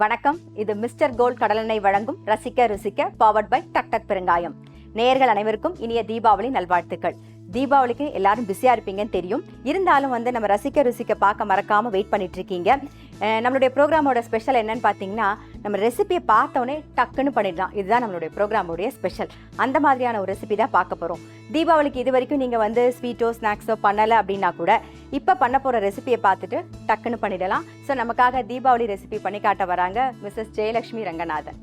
வணக்கம். இது mister gold கடலெண்ணெய் வழங்கும் ரசிக்க ருசிக்க பவர்ட் பை டக் டக் பெருங்காயம். நேயர்கள் அனைவருக்கும் இனிய தீபாவளி நல்வாழ்த்துக்கள். தீபாவளிக்கு எல்லாரும் பிஸியா இருப்பீங்கன்னு தெரியும். இருந்தாலும் நம்ம ரசிக்க ருசிக்க பார்க்க மறக்காம வெயிட் பண்ணிட்டு இருக்கீங்க. நம்மளுடைய ப்ரோக்ராமோட ஸ்பெஷல் என்னன்னு பார்த்தீங்கன்னா, நம்ம ரெசிபியை பார்த்தோன்னே டக்குன்னு பண்ணிடலாம். இதுதான் நம்மளுடைய ப்ரோக்ராமோடைய ஸ்பெஷல். அந்த மாதிரியான ஒரு ரெசிபி தான் பார்க்க போகிறோம். தீபாவளிக்கு இது வரைக்கும் நீங்கள் ஸ்வீட்டோ ஸ்நாக்ஸோ பண்ணலை அப்படின்னா கூட இப்போ பண்ண போகிற ரெசிபியை பார்த்துட்டு டக்குன்னு பண்ணிடலாம். ஸோ நமக்காக தீபாவளி ரெசிபி பண்ணி காட்ட வராங்க மிஸ்ஸஸ் ஜெயலட்சுமி ரங்கநாதன்.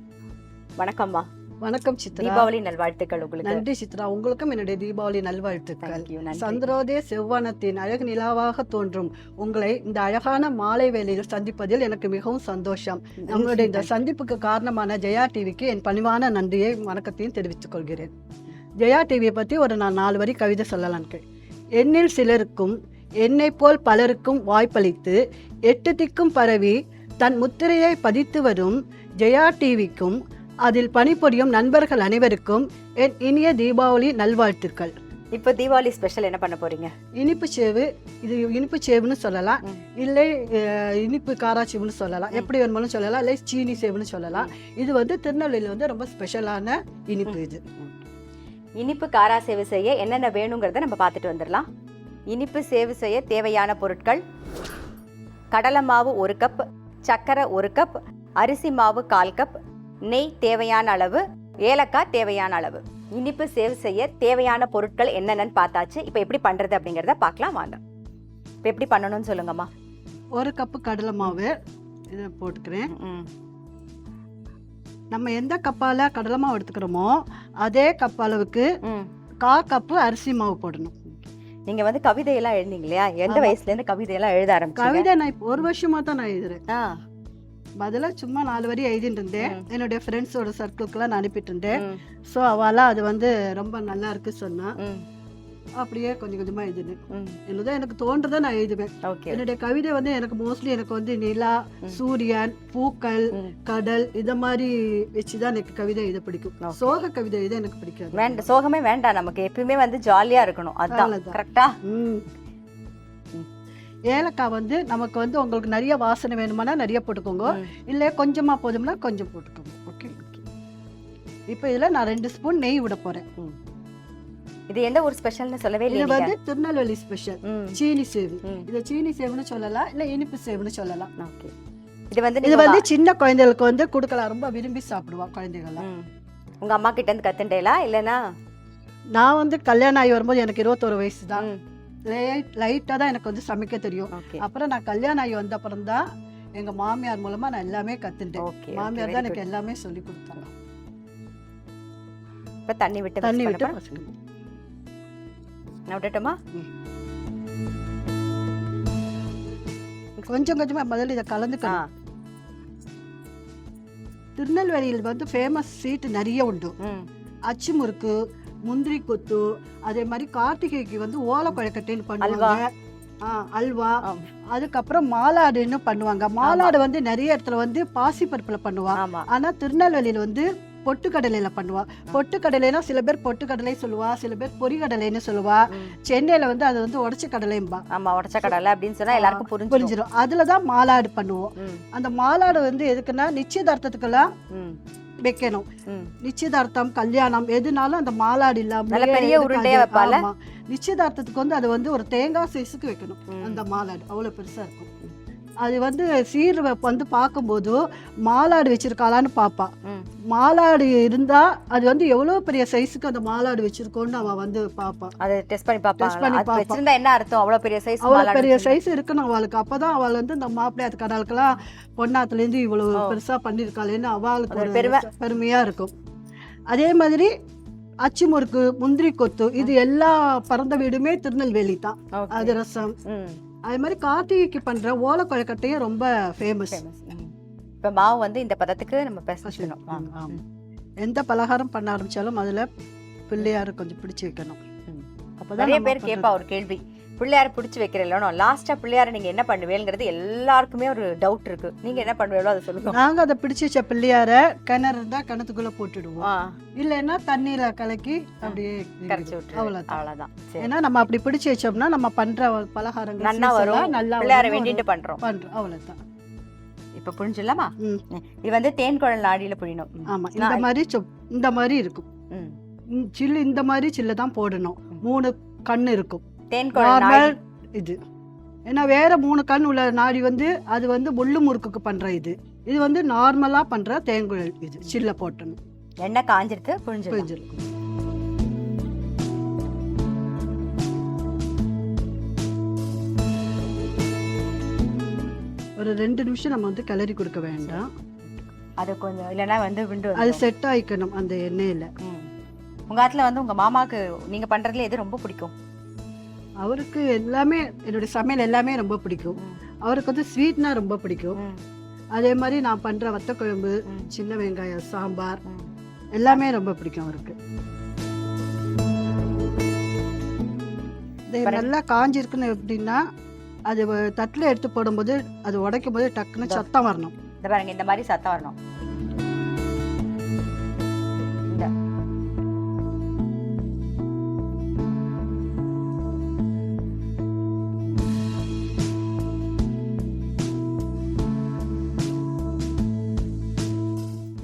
வணக்கம்மா. வணக்கம் சித்ரா. தீபாவளி நல்வாழ்த்துக்கள் உங்களுக்கு. நன்றி சித்ரா, உங்களுக்கும் என்னுடைய தீபாவளி நல்வாழ்த்துக்கள். சந்திரோதய செவ்வானத்தின் அழகு நிலாவாக தோன்றும் உங்களை இந்த அழகான மாலை வேளையில் சந்திப்பதில் எனக்கு மிகவும் சந்தோஷம். நம்மளுடைய இந்த சந்திப்புக்கு காரணமான ஜெயா டிவிக்கு என் பணிவான நன்றியை வணக்கத்தையும் தெரிவித்துக் கொள்கிறேன். ஜெயா டிவியை பற்றி நான் 4 வரி கவிதை சொல்லலான்னு. எண்ணில் சிலருக்கும் என்னை போல் பலருக்கும் வாய்ப்பளித்து 8 திக்கும் பரவி தன் முத்திரையை பதித்து வரும் ஜெயா டிவிக்கும் அதில் பணிபுரியும் நண்பர்கள் அனைவருக்கும் என் இனிய தீபாவளி நல்வாழ்த்துக்கள். இப்போ தீபாவளி ஸ்பெஷல் என்ன பண்ண போறீங்க? இனிப்பு சேவு. இது இனிப்பு சேவுன்னு சொல்லலாம், இல்லை இனிப்பு காராச்சேவுன்னு சொல்லலாம், எப்படி வேணுமாலும் சொல்லலாம், இல்லை சீனி சேவுன்னு சொல்லலாம். இது திருநெல்வேலியில் ரொம்ப ஸ்பெஷலான இனிப்பு. இது இனிப்பு காரா சேவு செய்ய என்னென்ன வேணுங்கிறத நம்ம பார்த்துட்டு வந்துடலாம். இனிப்பு சேவு செய்ய தேவையான பொருட்கள்: கடலை மாவு 1 கப், சர்க்கரை 1 கப், அரிசி மாவு 1/4 கப், நெய் தேவையான அளவு, ஏலக்காய் தேவையான அளவு. இனிப்பு சேவ் செய்ய தேவையான பொருட்கள் என்னென்னு பார்த்தாச்சு. இப்போ எப்படி பண்ணுறது அப்படிங்கிறத பார்க்கலாம் வாங்க. இப்போ எப்படி பண்ணணும்னு சொல்லுங்கம்மா. 1 கப்பு கடலை மாவு இதை போட்டுக்கிறேன். நம்ம எந்த கப்பால் கடலை மாவு எடுத்துக்கிறோமோ அதே கப் அளவுக்கு 1/4 கப்பு அரிசி மாவு போடணும். நீங்க கவிதையெல்லாம் எழுதிங்க இல்லையா? எந்த வயசுலேருந்து கவிதையெல்லாம் எழுத ஆரம்பிச்சீங்க? கவிதை நான் 1 வருஷமா தான் நான் எழுதுறேன். பதிலாக சும்மா 4 வரி எழுதிட்டு இருந்தேன். என்னுடைய ஃப்ரெண்ட்ஸோட சர்க்கிள்க்கெல்லாம் நான் அனுப்பிட்டு இருந்தேன். ஸோ அவளாம் அது ரொம்ப நல்லா இருக்கு சொன்னா. அப்படியே கொஞ்சம் கொஞ்சமாக எழுதுனேன். என்னதான் எனக்கு தோன்றதை நான் எழுதுவேன். என்னுடைய கவிதை எனக்கு மோஸ்ட்லி எனக்கு நிலா, சூரியன், பூக்கள், கடல் இதை மாதிரி வச்சுதான் எனக்கு கவிதை எழுத பிடிக்கும். சோக கவிதை எழுத எனக்கு பிடிக்காது. வேண்டாம், சோகமே வேண்டாம். நமக்கு எப்பயுமே ஜாலியா இருக்கணும். அதான் கரெக்டா. ஏலக்காய் நமக்கு உங்களுக்கு நிறைய வாசனை வேணுமானா நிறைய போட்டுக்கோங்க, இல்லை கொஞ்சமாக போதும்னா கொஞ்சம் போட்டுக்கோங்க. ஓகே. இப்போ இதில் நான் 2 ஸ்பூன் நெய் விட போகிறேன். இது எந்த ஒரு ஸ்பெஷல்னு சொல்லவே இல்லை. இது திருநெல்வேலி ஸ்பெஷல் சீனி சேவு. இது சீனி சேவுன்னு சொல்லலாம், இல்லை இனிப்பு சேவுன்னு சொல்லலாம். ஓகே. இது சின்ன குழந்தைகளுக்கு கொடுக்கலாம், ரொம்ப விரும்பி சாப்பிடுவா குழந்தைகள்லாம். உங்கள் அம்மா கிட்ட இருந்து கற்றுண்டேலா இல்லைன்னா? நான் கல்யாணம் ஆகி வரும்போது எனக்கு 21 வயசு தான். லைட்டாக தான் எனக்கு சமைக்க தெரியும். அப்புறம் நான் கல்யாணம் ஆகி வந்த அப்புறம் தான் எங்கள் மாமியார் மூலமாக நான் எல்லாமே கற்றுட்டேன். மாமியார் தான் எனக்கு எல்லாமே சொல்லி கொடுத்தாங்க. இப்போ தண்ணி விட்டு நான் விட்டுட்டோமா? கொஞ்சம் கொஞ்சமாக முதல்ல இதை கலந்துக்கலாம். திருநெல்வேலியில் ஃபேமஸ் ஸ்வீட் நிறைய உண்டு. அச்சு முறுக்கு, முந்திரி கொத்து, அதே மாதிரி கார்த்திகைக்கு ஓலை கொழுக்கட்டைன்னு பண்ணுவாங்க, அல்வா. அதுக்கப்புறம் மாலாடுன்னு பண்ணுவாங்க. மாலாடு நிறைய இடத்துல பாசிப்பருப்புல பண்ணுவாங்க. ஆனா திருநெல்வேலியில பொட்டுக்கடலையில பண்ணுவா. பொட்டுக்கடலைனா சில பேர் பொட்டுக்கடலை சொல்லுவா, சில பேர் பொரிகடலைன்னு சொல்லுவா. சென்னையில அது உடச்ச கடலைம்பா. ஆமா, உடச்ச கடலை அப்படின்னு சொன்னா எல்லாருக்கும் புரிஞ்சிடும். அதுலதான் மாலாடு பண்ணுவோம். அந்த மாலாடு எதுக்குன்னா நிச்சயதார்த்தத்துக்கெல்லாம் வைக்கணும். நிச்சயதார்த்தம், கல்யாணம் எதுனாலும் அந்த மாலாடு இல்லாம பெரிய உருண்டையா வைப்பால. நிச்சயதார்த்தத்துக்கு அது ஒரு தேங்காய் சைஸுக்கு வைக்கணும். அந்த மாலாடு அவ்வளவு பெருசா இருக்கும். அது சீர் பார்க்கும்போது மாலாடு வச்சிருக்காளான்னு பாப்பா. மாலாடு இருந்தா அது எவ்வளவு பெரிய சைஸுக்கு அந்த மாலாடு வச்சிருக்கோன்னு அவ பாப்பா. அதை டெஸ்ட் பண்ணி பாப்பா. என்ன அர்த்தம்? அவ்வளவு பெரிய சைஸ், அவ்வளவு பெரிய சைஸ் இருக்கணும் அவளுக்கு. அப்பதான் அவள் இந்த மாப்பிள்ளையாத்து கடலுக்கெல்லாம் பொன்னாத்துல இருந்து இவ்வளவு பெருசா பண்ணிருக்காளேன்னு அவளுக்கு பெருமையா இருக்கும். அதே மாதிரி அச்சு முறுக்கு, முந்திரி கொத்து, இது எல்லா பறந்த வீடுமே திருநெல்வேலி தான். அதிரசம், அதே மாதிரி கார்த்திகைக்கு பண்ற ஓலை கொழுக்கட்டையும் ரொம்ப ஃபேமஸ். இப்போ மாவு இந்த பதத்துக்கு நம்ம பேசணும். எந்த பலகாரம் பண்ண ஆரம்பிச்சாலும் அதுல பிள்ளையாரு கொஞ்சம் பிடிச்சு வைக்கணும். அப்பதான் நிறைய பேர் கேட்பா ஒரு கேள்வி, பிள்ளையார பிடிச்சி வைக்கிறீங்களோ, லாஸ்டா பிள்ளையார நீங்க என்ன பண்ணுவீங்கிறது எல்லாருக்குமே ஒரு டவுட் இருக்கு. நீங்க என்ன பண்ணுவீங்களோ அதை சொல்லுங்க. நாங்க அதை பிடிச்சி வச்ச பிள்ளையார கிணறு இருந்தா கிணத்துக்குள்ள போட்டுடுவோம், இல்லைன்னா தண்ணீரை கலக்கி அப்படியே கரைச்சி விட்டு அவ்வளவுதான். ஏன்னா நம்ம அப்படி பிடிச்சி வச்சோம்னா நம்ம பண்ற பலகாரங்கள் நல்லா வரும். நல்லா பிள்ளையார வேண்டிட்டு பண்றோம். அவ்வளவுதான். இப்போ புழிஞ்சிடலாமா? ம். இது வந்து தேன் குழல் நாடியில புழியணும். ஆமா, இந்த மாதிரி இருக்கும். சில்லு இந்த மாதிரி சில்லு தான் போடணும். 3 கண் இருக்கும் தேன் குழல் நார்மல் இது. ஏன்னா வேற 3 கண் உள்ள நாடி வந்து அது வந்து முள்ளு முறுக்குக்கு பண்ற இது வந்து நார்மலா பண்ற தேங்குழல் இது சில்ல போட்டணும். எண்ணெய் காஞ்சிடுத்து புழிஞ்சிடலாம். ஒரு 2 நிமிஷம் நம்ம வந்து கிளறி கொடுக்க வேண்டாம். அது கொஞ்சம் இல்லைன்னா வந்து விண்டு அது செட் ஆயிக்கணும் அந்த எண்ணெயில. உங்க ஆத்துல வந்து உங்க மாமாவுக்கு நீங்க பண்றதுல எது ரொம்ப பிடிக்கும்? அவருக்கு எல்லாமே என்னுடைய சமையல் எல்லாமே ரொம்ப பிடிக்கும். அவருக்கு வந்து ஸ்வீட்னா ரொம்ப பிடிக்கும். அதே மாதிரி நான் பண்ற வத்த குழம்பு, சின்ன வெங்காயம் சாம்பார் எல்லாமே ரொம்ப பிடிக்கும் அவருக்கு. நல்லா காஞ்சிருக்குன்னு எப்படின்னா அது தட்டில் எடுத்து போடும்போது அது உடைக்கும் போது டக்குன்னு சத்தம் வரணும். இந்த பாருங்க, இந்த மாதிரி சத்தம் வரணும்.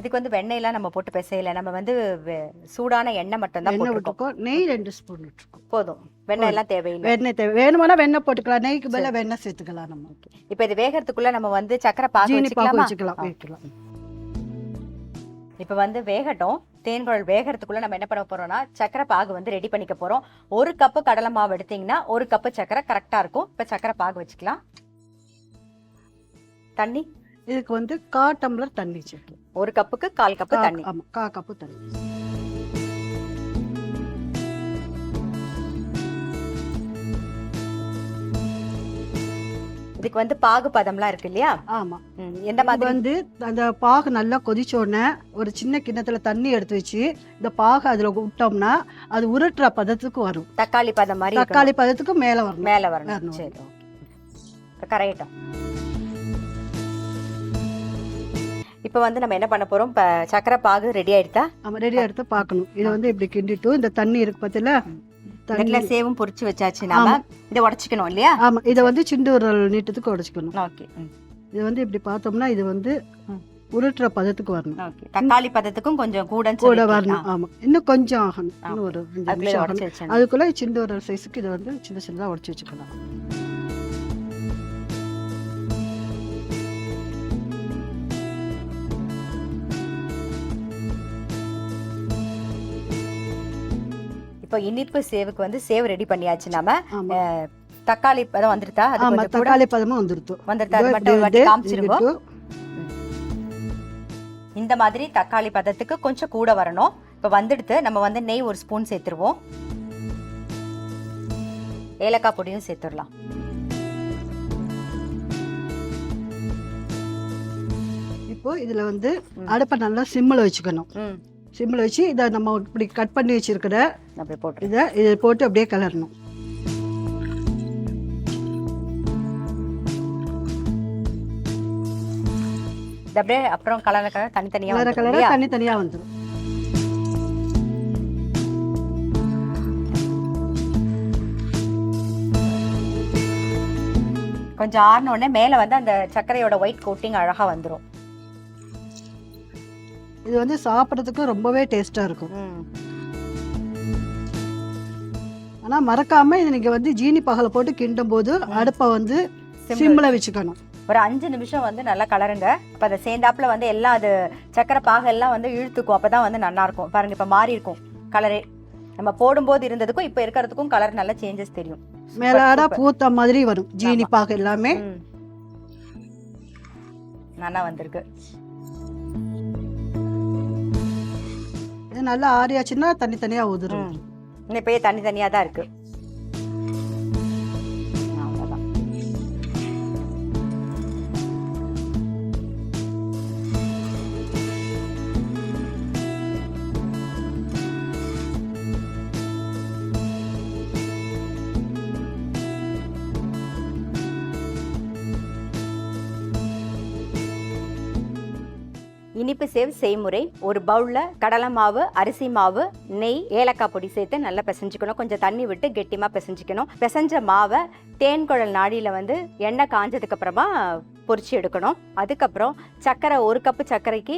இதுக்கு வந்து வெண்ணெயெல்லாம் நம்ம போட்டு பிசையல, நம்ம வந்து சூடான எண்ணெய் மட்டும் தான் போட்டுருக்கோம். நெய் 2 ஸ்பூன் விட்டுருக்கோம் போதும். வெண்ணெய் எல்லாம் தேவையில்லை. வெண்ணெய் தேவை வேணுமானா வெண்ணெய் போட்டுக்கலாம், நெய்க்கு பதிலா வெண்ணெய் சேர்த்துக்கலாம். நம்ம இப்போ இது வேகிறதுக்குள்ள நம்ம வந்து சக்கரை பாகு வச்சுக்கலாம். இப்போ வந்து வேகட்டும். தேன்குழல் வேகிறதுக்குள்ள நம்ம என்ன பண்ண போறோம்னா சக்கரை பாகு வந்து ரெடி பண்ணிக்க போறோம். 1 கப்பு கடலை மாவு எடுத்தீங்கன்னா 1 கப்பு சக்கரை கரெக்டா இருக்கும். இப்போ சக்கரை பாகு வச்சுக்கலாம். தண்ணி இதுக்கு வந்து 1/4 டம்ளர் தண்ணி வச்சிருக்கேன். 1 கப்புக்கு 1/4 கப்பு தண்ணி. ஆமா, 1/4 கப்பு தண்ணி. இதுக்கு வந்து பாகு பதம்லாம் இருக்கு இல்லையா? ஆமா. எந்த மாதிரி வந்து அந்த பாகு நல்லா கொதிச்ச உடனே ஒரு சின்ன கிண்ணத்துல தண்ணி எடுத்து வச்சு இந்த பாகு அதுல விட்டோம்னா அது உருட்டுற பதத்துக்கு வரும். தக்காளி பதம் மாதிரி. தக்காளி பதத்துக்கு மேல வரணும். சரி, கரையட்டும். இப்போ வந்து நம்ம என்ன பண்ண போறோம்? சக்கரை பாகு ரெடி ஆயிடுதா? ஆமா, ரெடி ஆயிடுத்து பார்க்கணும். இது வந்து இப்படி கிண்டிட்டு இந்த தண்ணி இருக்கு பார்த்தீங்களா, தண்ணில சேவும் பொரிச்சு வச்சாச்சு. நாம இதை உடைச்சிக்கணும் இல்லையா? ஆமா, இதை வந்து சிண்டுரல் நீட்டத்துக்கு உடைச்சிக்கணும். ஓகே. இது வந்து இப்படி பார்த்தோம்னா இது வந்து உருட்டுற பதத்துக்கு வரணும். ஓகே. தக்காளி பதத்துக்கும் கொஞ்சம் கூட வரணும். ஆமா, இன்னும் கொஞ்சம் ஆகணும். இன்னும் ஒரு 5 நிமிஷம் ஆகணும். அதுக்குள்ள சிண்டுரல் சைஸுக்கு இதை வந்து சின்ன சின்னதா உடைச்சு வச்சுக்கலாம். இப்போ இனிப்பு சேவுக்கு வந்து சேவ் ரெடி பண்ணியாச்சு. நாம தக்காளி பதம் வந்துருதா? ஆமா, தக்காளி பதமும் வந்துருது. அது மட்டும் ஒரு வாட்டி காமிச்சிருவோம். இந்த மாதிரி தக்காளி பதத்துக்கு கொஞ்சம் கூட வரணும். இப்போ வந்துடுத்து. நம்ம வந்து நெய் 1 ஸ்பூன் சேர்த்துருவோம். ஏலக்காய் பொடியும் சேர்த்துடலாம். இப்போ இதுல வந்து அடுப்பை நல்லா சிம்மில் வச்சுக்கணும். சிம்மில் வச்சு இதை நம்ம இப்படி கட் பண்ணி வச்சிருக்கிற இதை போட்டு அப்படியே கிளறணும். அப்படியே அப்புறம் கலர தனித்தனியா வந்துடும். கொஞ்சம் ஆறின உடனே மேல வந்து அந்த சர்க்கரையோட ஒயிட் கோட்டிங் அழகா வந்துடும். இது வந்து சாப்பிட்றதுக்கு ரொம்பவே டேஸ்டா இருக்கும். ஆனா மறக்காம இது நீங்க வந்து ஜீனி பாகல போட்டு கிண்டும் போது அடுப்பை வந்து சிம்ல வச்சுக்கணும். ஒரு 5 நிமிஷம் வந்து நல்லா கலருங்க. அப்ப அதை சேர்ந்தாப்புல வந்து எல்லாம் அது சக்கரை பாகெல்லாம் வந்து இழுத்துக்கும். அப்பதான் வந்து நல்லா இருக்கும். பாருங்க, இப்ப மாறி இருக்கும் கலரே. நம்ம போடும்போது இருந்ததுக்கும் இப்ப இருக்கிறதுக்கும் கலர் நல்ல சேஞ்சஸ் தெரியும். மேலாட பூத்த மாதிரி வரும். ஜீனி பாகு எல்லாமே நல்லா வந்திருக்கு. நல்லா ஆறியாச்சுன்னா தனித்தனியா ஊதுரும். இப்பயே தனித்தனியா தான் இருக்கு. இனிப்பு சேவ் செய்முறை: ஒரு பவுல்ல கடலை மாவு, அரிசி மாவு, நெய், ஏலக்காய் பொடி சேர்த்து நல்லா பிசைஞ்சுக்கணும். கொஞ்சம் தண்ணி விட்டு கெட்டிமா பிசைஞ்சுக்கணும். பிசைஞ்ச மாவை தேன்குழல் நாடியில வந்து எண்ணெய் காஞ்சதுக்கு அப்புறமா பொரிச்சு எடுக்கணும். அதுக்கப்புறம் சர்க்கரை 1 கப்பு சர்க்கரைக்கு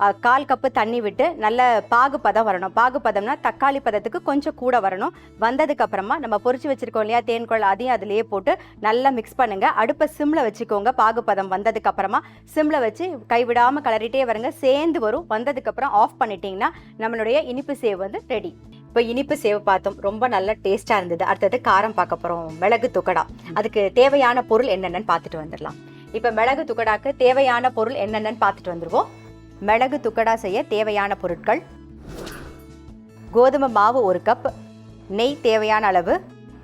1/4 கப்பு தண்ணி விட்டு நல்ல பாகு பதம் வரணும். பாகு பதம்னா தக்காளி பதத்துக்கு கொஞ்சம் கூட வரணும். வந்ததுக்கு அப்புறமா நம்ம பொரிச்சு வச்சிருக்கோம் இல்லையா தேன்குழல், அதையும் அதிலேயே போட்டு நல்லா மிக்ஸ் பண்ணுங்க. அடுப்பை சிம்ல வச்சுக்கோங்க. பாகு பதம் வந்ததுக்கு அப்புறமா சிம்ல வச்சு கைவிடாம கிளறிட்டே வருங்க. சேர்ந்து வரும். வந்ததுக்கு அப்புறம் ஆஃப் பண்ணிட்டீங்கன்னா நம்மளுடைய இனிப்பு சேவ் வந்து ரெடி. இப்போ இனிப்பு சேவ் பார்த்தோம், ரொம்ப நல்ல டேஸ்டா இருந்தது. அடுத்தது காரம் பார்க்க போறோம், மிளகு துக்கடா. அதுக்கு தேவையான பொருள் என்னென்னு பார்த்துட்டு வந்துடலாம். இப்போ மிளகு துக்கடாக்கு தேவையான பொருள் என்னென்னு பார்த்துட்டு வந்துருவோம். மிளகு துக்கடா செய்ய தேவையான பொருட்கள்: கோதுமை மாவு 1 கப், நெய் தேவையான அளவு,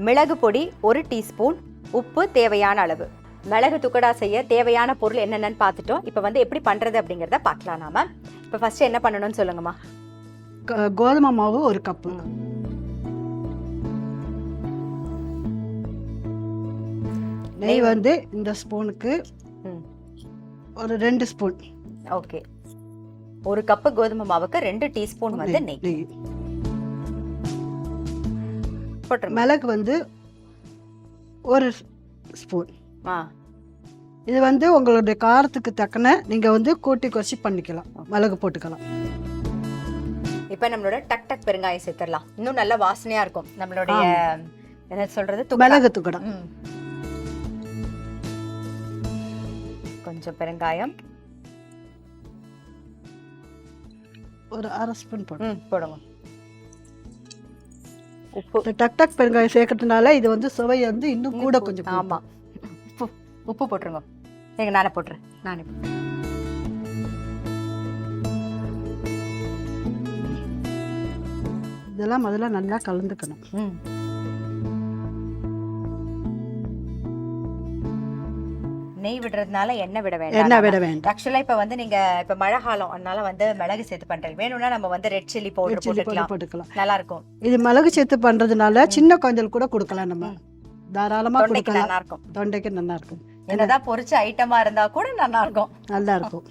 மிளகு பொடி 1 டீஸ்பூன், உப்பு தேவையான அளவு. மிளகு துக்கடா செய்ய தேவையான பொருள் என்னென்னு பார்த்துட்டோம். இப்போ வந்து எப்படி பண்றது அப்படிங்கிறத பார்க்கலாம் நாம. இப்போ ஃபர்ஸ்ட் என்ன பண்ணணும்னு சொல்லுங்கம்மா. கோதுமை மாவு 1 கப்பு, நெய் வந்து இந்த ஸ்பூனுக்கு ஒரு 2 ஸ்பூன். ஓகே, 1 கப்பு கோதுமை மாவுக்கு 2 டீஸ்பூன் வந்து நெய். மிளகு வந்து 1 ஸ்பூன். இது வந்து உங்களுடைய காரத்துக்கு தக்கன நீங்க வந்து கூட்டி குறைச்சி பண்ணிக்கலாம், மிளகு போட்டுக்கலாம். இப்போ நம்மளோட டக் டக் பெருங்காயம் சேர்த்துடலாம். இன்னும் நல்ல வாசனையா இருக்கும் நம்மளுடைய என்ன சொல்றது மிளகு துக்கடா. கொஞ்சம் பெருங்காயம் ஒரு 1/2 ஸ்பூன் போடுங்க. உப்பு, டக் டக் பெருங்காயம் சேர்க்கறதுனால இது வந்து சுவை வந்து இன்னும் கூட கொஞ்சம். ஆமா, உப்பு போட்டுருங்க. நீங்க நானே போட்டுறேன். இதெல்லாம் முதல்ல நல்லா கலந்துக்கணும். நெய் விடுறதுனால எண்ணெய் விட வேண்டாம். ஆக்சுவலா இப்ப வந்து நீங்க இப்ப மழை காலம், அதனால வந்து மிளகு சேர்த்து பண்றீங்க. வேணும்னா நம்ம வந்து ரெட் சில்லி பவுடர் போட்டுக்கலாம், நல்லா இருக்கும். இது மிளகு சேர்த்து பண்றதுனால சின்ன கொஞ்சம் கூட கொடுக்கலாம், நம்ம தாராளமா கொடுக்கலாம். நல்லா இருக்கும், தொண்டைக்கு நல்லா இருக்கும். என்னதான் பொரிச்ச ஐட்டமா இருந்தா கூட நல்லா இருக்கும், நல்லா இருக்கும்.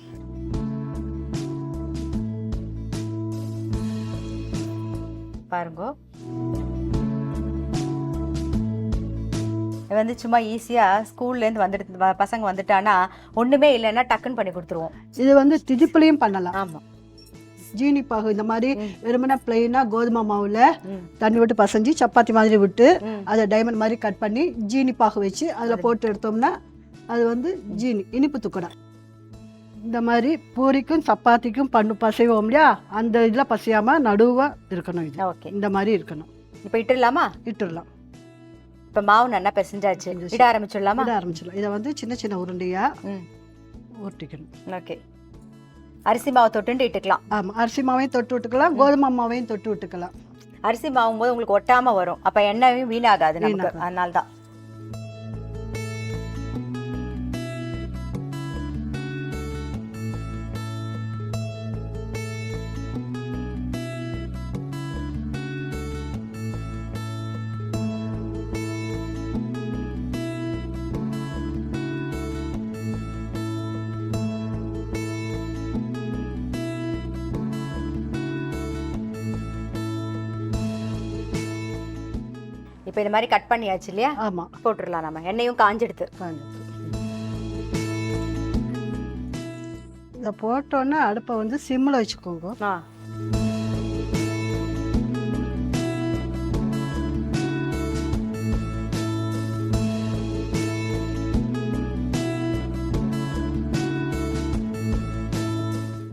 பாருங்க, வந்து சும்மா ஈஸியா ஸ்கூல்ல இருந்து வந்துட்டு பசங்க வந்துட்டானா ஒண்ணுமே இல்லைன்னா டக்குன்னு பண்ணி கொடுத்துருவோம். இது வந்து திதிப்புலையும் பண்ணலாம். ஆமா, ஜீனி பாகு இந்த மாதிரி வெறுமனே பிளைனா கோதுமை மாவுல தண்ணி விட்டு பசைஞ்சு சப்பாத்தி மாதிரி விட்டு அதை டைமண்ட் மாதிரி கட் பண்ணி ஜீனி பாகு வச்சு அதில் போட்டு எடுத்தோம்னா அது வந்து ஜீனி இனிப்பு துக்கடா. இந்த மாதிரி பூரிக்கும் சப்பாத்திக்கும் பசைவோம் இல்லையா, அந்த இதில் பசையாம நடுவா இருக்கணும். இது ஓகே, இந்த மாதிரி இருக்கணும். இப்போ இட்டுடலாமா? இட்டுடலாம். இப்போ மாவு நல்லா பிசைஞ்சாச்சு, இட ஆரம்பிச்சிடலாமா? இட ஆரம்பிச்சிடலாம். இதை வந்து சின்ன சின்ன உருண்டையா உருட்டிக்கணும். ஓகே, அரிசி மாவை தொட்டு இட்டுக்கலாம். ஆமா, அரிசி மாவையும் தொட்டு விட்டுக்கலாம், கோதுமை மாவையும் தொட்டு விட்டுக்கலாம். அரிசி மாவும் போது உங்களுக்கு ஒட்டாம வரும், அப்ப எண்ணெயும் வீணாகாது நமக்கு, அதனால தான். இப்போ இந்த மாதிரி கட் பண்ணியாச்சு இல்லையா? ஆமா, போட்டுடலாம். நம்ம எண்ணெயும் காஞ்செடுத்து இதை போட்டோன்னா அடுப்பை வந்து சிம்மில் வச்சுக்கோங்க.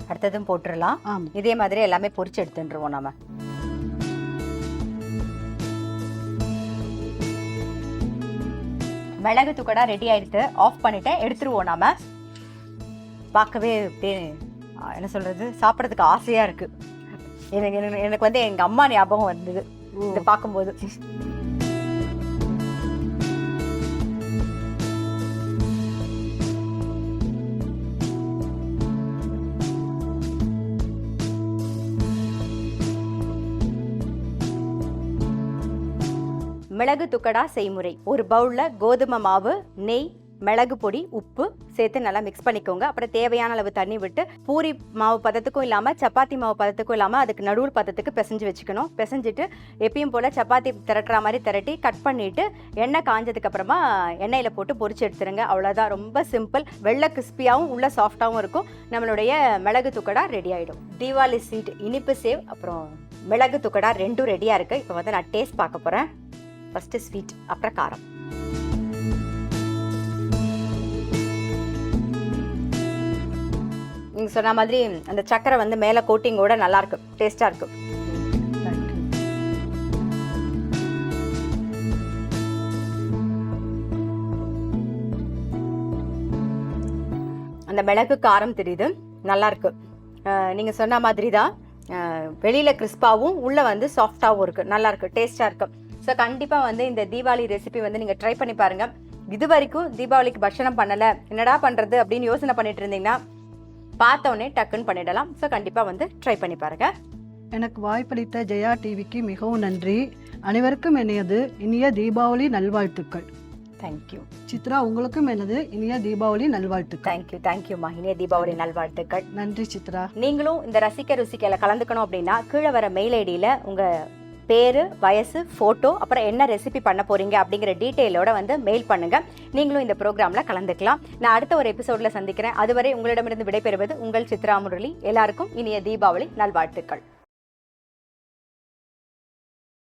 அடுத்ததும் போட்டுடலாம். இதே மாதிரி எல்லாமே பொரிச்சு எடுத்துருவோம் நம்ம. மிளகு துக்கடா ரெடி ஆயிடுத்து. ஆஃப் பண்ணிட்டு எடுத்துருவோம் நாம. பார்க்கவே என்ன சொல்றது, சாப்பிட்றதுக்கு ஆசையா இருக்கு. எனக்கு வந்து எங்க அம்மா ஞாபகம் வந்தது இதை பார்க்கும்போது. மிளகு துக்கடா செய்முறை: ஒரு பவுல்ல கோதுமை மாவு, நெய், மிளகு பொடி, உப்பு சேர்த்து நல்லா மிக்ஸ் பண்ணிக்கோங்க. அப்புறம் தேவையான அளவு தண்ணி விட்டு பூரி மாவு பதத்துக்கும் இல்லாமல் சப்பாத்தி மாவு பதத்துக்கும் இல்லாமல் அதுக்கு நடுவுல் பதத்துக்கு பிசைஞ்சு வச்சுக்கணும். பிசைஞ்சிட்டு எப்பயும் போல் சப்பாத்தி திரட்டுற மாதிரி திரட்டி கட் பண்ணிவிட்டு எண்ணெய் காஞ்சதுக்கு அப்புறமா எண்ணெயில் போட்டு பொரிச்சு எடுத்துருங்க. அவ்வளோதான், ரொம்ப சிம்பிள். வெள்ளை கிறிஸ்பியாகவும் உள்ள சாஃப்டாகவும் இருக்கும். நம்மளுடைய மிளகு துக்கடா ரெடி ஆகிடும். தீபாவளி ஸ்வீட் இனிப்பு சேவ் அப்புறம் மிளகு துக்கடா ரெண்டும் ரெடியாக இருக்குது. இப்போ வந்து நான் டேஸ்ட் பார்க்க போகிறேன். ஃபஸ்ட்டு ஸ்வீட், அப்புறம் காரம். நீங்கள் சொன்ன மாதிரி அந்த சக்கரை வந்து மேலே கோட்டிங்கோட நல்லாயிருக்கு, டேஸ்ட்டாக இருக்கும். அந்த மிளகு காரம் தெரியுது, நல்லாயிருக்கு. நீங்கள் சொன்ன மாதிரி தான் வெளியில் கிறிஸ்பாகவும் உள்ளே வந்து சாஃப்டாகவும் இருக்குது, நல்லாயிருக்கு, டேஸ்ட்டாக இருக்குது. ஸோ கண்டிப்பாக வந்து இந்த தீபாவளி ரெசிபி வந்து நீங்கள் ட்ரை பண்ணி பாருங்கள். இது வரைக்கும் தீபாவளிக்கு பட்சணம் பண்ணலை, என்னடா பண்ணுறது அப்படின்னு யோசனை பண்ணிட்டு இருந்தீங்கன்னா பார்த்தோன்னே டக்குன்னு பண்ணிடலாம். ஸோ கண்டிப்பாக வந்து ட்ரை பண்ணி பாருங்கள். எனக்கு வாய்ப்பளித்த ஜெயா டிவிக்கு மிகவும் நன்றி. அனைவருக்கும் எனது இனிய தீபாவளி நல்வாழ்த்துக்கள். தேங்க்யூ. சித்ரா, உங்களுக்கும் எனது இனிய தீபாவளி நல்வாழ்த்துக்கள். தேங்க்யூம்மா, இனிய தீபாவளி நல்வாழ்த்துக்கள். நன்றி சித்ரா. நீங்களும் இந்த ரசிக்க ருசிக்கையில் கலந்துக்கணும் அப்படின்னா கீழே வர மெயில் ஐடியில் உங்கள் பேர், வயசு, ஃபோட்டோ, அப்புறம் என்ன ரெசிபி பண்ண போகிறீங்க அப்படிங்கிற டீட்டெயிலோட வந்து மெயில் பண்ணுங்கள். நீங்களும் இந்த ப்ரோக்ராமில் கலந்துக்கலாம். நான் அடுத்த ஒரு எபிசோடில் சந்திக்கிறேன். அதுவரை உங்களிடமிருந்து விடைபெறுவது உங்கள் சித்ரா முரளி. எல்லாருக்கும் இனிய தீபாவளி நல்வாழ்த்துக்கள்.